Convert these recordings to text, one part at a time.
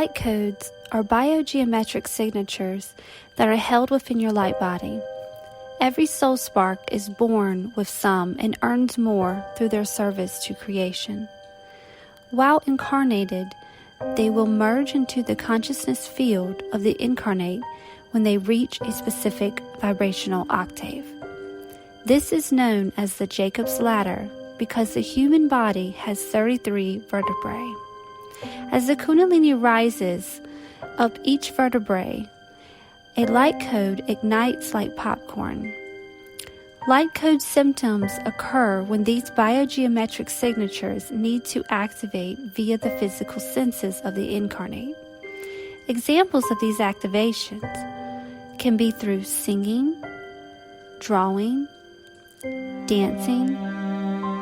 Light codes are biogeometric signatures that are held within your light body. Every soul spark is born with some and earns more through their service to creation. While incarnated, they will merge into the consciousness field of the incarnate when they reach a specific vibrational octave. This is known as the Jacob's Ladder because the human body has 33 vertebrae. As the Kundalini rises up each vertebrae, a light code ignites like popcorn. Light code symptoms occur when these biogeometric signatures need to activate via the physical senses of the incarnate. Examples of these activations can be through singing, drawing, dancing,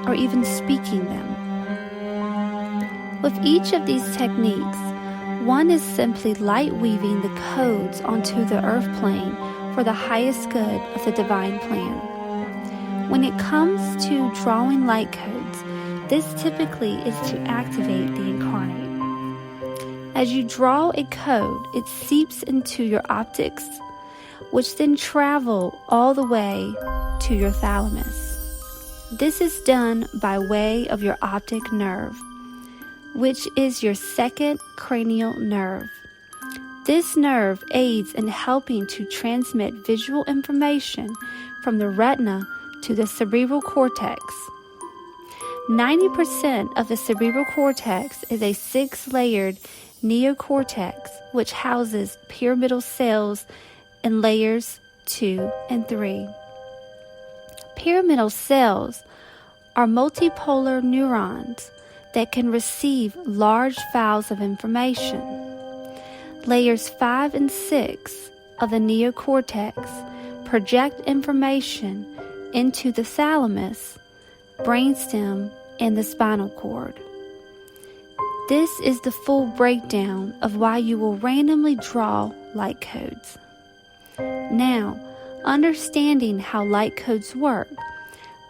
or even speaking them. With each of these techniques, one is simply light weaving the codes onto the earth plane for the highest good of the divine plan. When it comes to drawing light codes, this typically is to activate the incarnate. As you draw a code, it seeps into your optics, which then travel all the way to your thalamus. This is done by way of your optic nerve, which is your second cranial nerve. This nerve aids in helping to transmit visual information from the retina to the cerebral cortex. 90% of the cerebral cortex is a 6-layered neocortex, which houses pyramidal cells in layers 2 and 3. Pyramidal cells are multipolar neurons that can receive large files of information. Layers 5 and 6 of the neocortex project information into the thalamus, brainstem, and the spinal cord. This is the full breakdown of why you will randomly draw light codes. Now, understanding how light codes work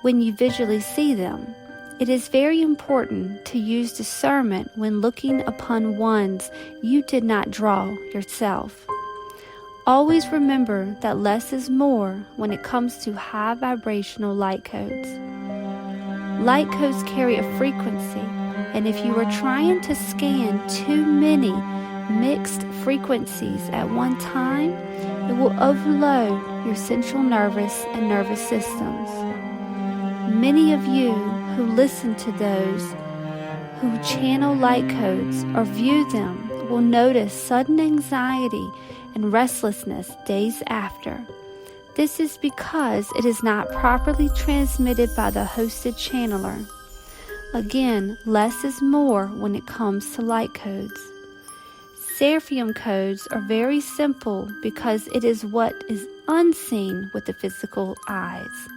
when you visually see them, it is very important to use discernment when looking upon ones you did not draw yourself. Always remember that less is more when it comes to high vibrational light codes. Light codes carry a frequency, and if you are trying to scan too many mixed frequencies at one time, it will overload your central nervous and nervous systems. Many of you who listen to those who channel light codes or view them will notice sudden anxiety and restlessness days after. This is because it is not properly transmitted by the hosted channeler. Again, less is more when it comes to light codes. Seraphim codes are very simple because it is what is unseen with the physical eyes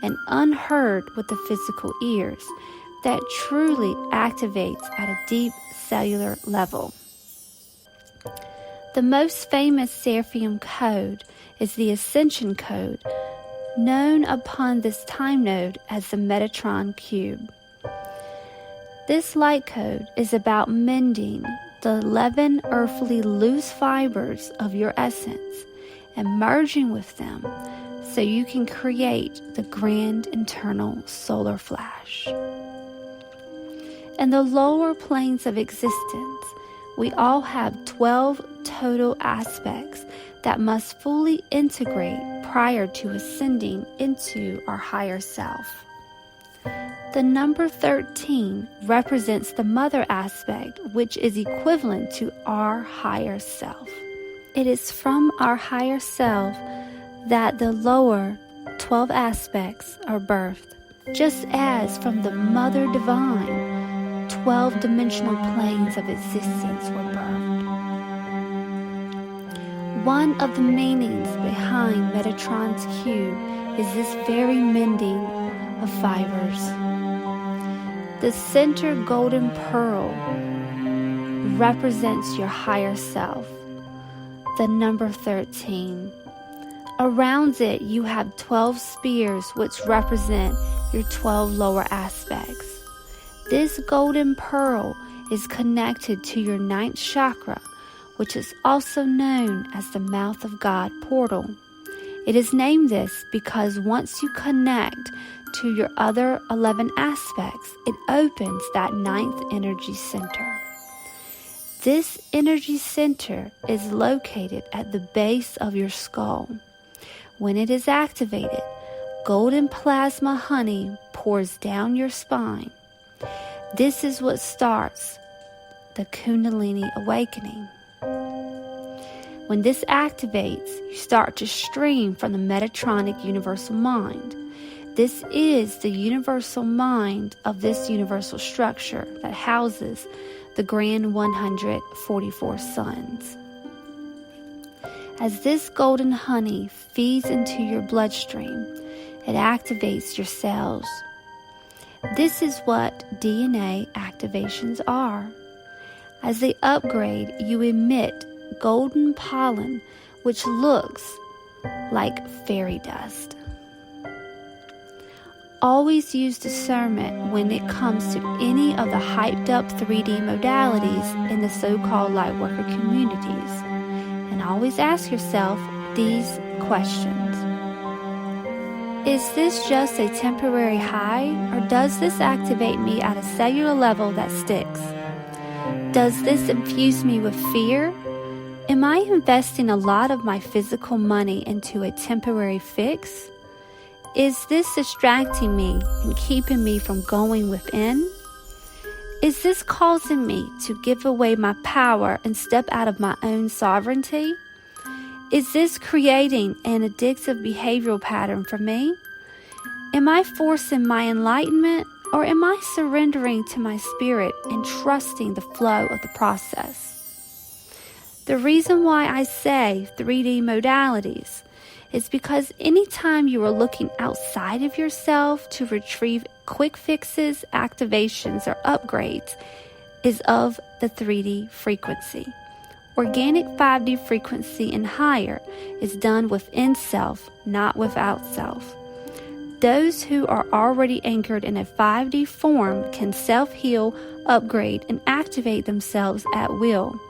and unheard with the physical ears that truly activates at a deep cellular level. The most famous Seraphim code is the Ascension code, known upon this time node as the Metatron Cube. This light code is about mending the 11 earthly loose fibers of your essence and merging with them so you can create the grand internal solar flash. In the lower planes of existence, we all have 12 total aspects that must fully integrate prior to ascending into our higher self. The number 13 represents the mother aspect, which is equivalent to our higher self. It is from our higher self that the lower 12 aspects are birthed, just as from the Mother Divine, 12 dimensional planes of existence were birthed. One of the meanings behind Metatron's cube is this very mending of fibers. The center golden pearl represents your higher self, the number 13. Around it, you have 12 spears, which represent your 12 lower aspects. This golden pearl is connected to your 9th chakra, which is also known as the Mouth of God portal. It is named this because once you connect to your other 11 aspects, it opens that 9th energy center. This energy center is located at the base of your skull. When it is activated, golden plasma honey pours down your spine. This is what starts the Kundalini awakening. When this activates, you start to stream from the Metatronic universal mind. This is the universal mind of this universal structure that houses the grand 144 suns. As this golden honey feeds into your bloodstream, it activates your cells. This is what DNA activations are. As they upgrade, you emit golden pollen, which looks like fairy dust. Always use discernment when it comes to any of the hyped up 3D modalities in the so-called lightworker communities. And always ask yourself these questions. Is this just a temporary high, or does this activate me at a cellular level that sticks? Does this infuse me with fear? Am I investing a lot of my physical money into a temporary fix? Is this distracting me and keeping me from going within? Is this causing me to give away my power and step out of my own sovereignty? Is this creating an addictive behavioral pattern for me? Am I forcing my enlightenment, or am I surrendering to my spirit and trusting the flow of the process? The reason why I say 3D modalities is because anytime you are looking outside of yourself to retrieve quick fixes, activations, or upgrades is of the 3D frequency. Organic 5D frequency and higher is done within self, not without self. Those who are already anchored in a 5D form can self-heal, upgrade, and activate themselves at will.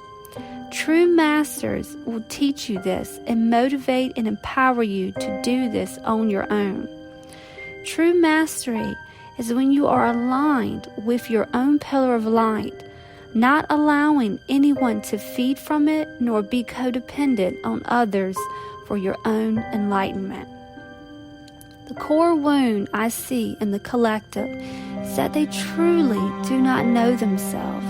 True masters will teach you this and motivate and empower you to do this on your own. True mastery is when you are aligned with your own pillar of light, not allowing anyone to feed from it nor be codependent on others for your own enlightenment. The core wound I see in the collective is that they truly do not know themselves.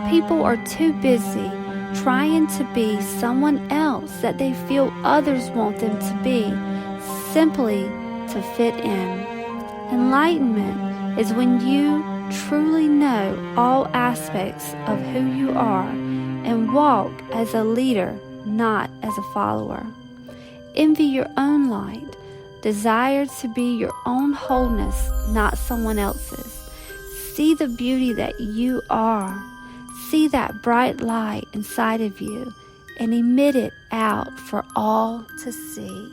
People are too busy trying to be someone else that they feel others want them to be, simply to fit in. Enlightenment is when you truly know all aspects of who you are and walk as a leader, not as a follower. Envy your own light. Desire to be your own wholeness, not someone else's. See the beauty that you are. See that bright light inside of you and emit it out for all to see.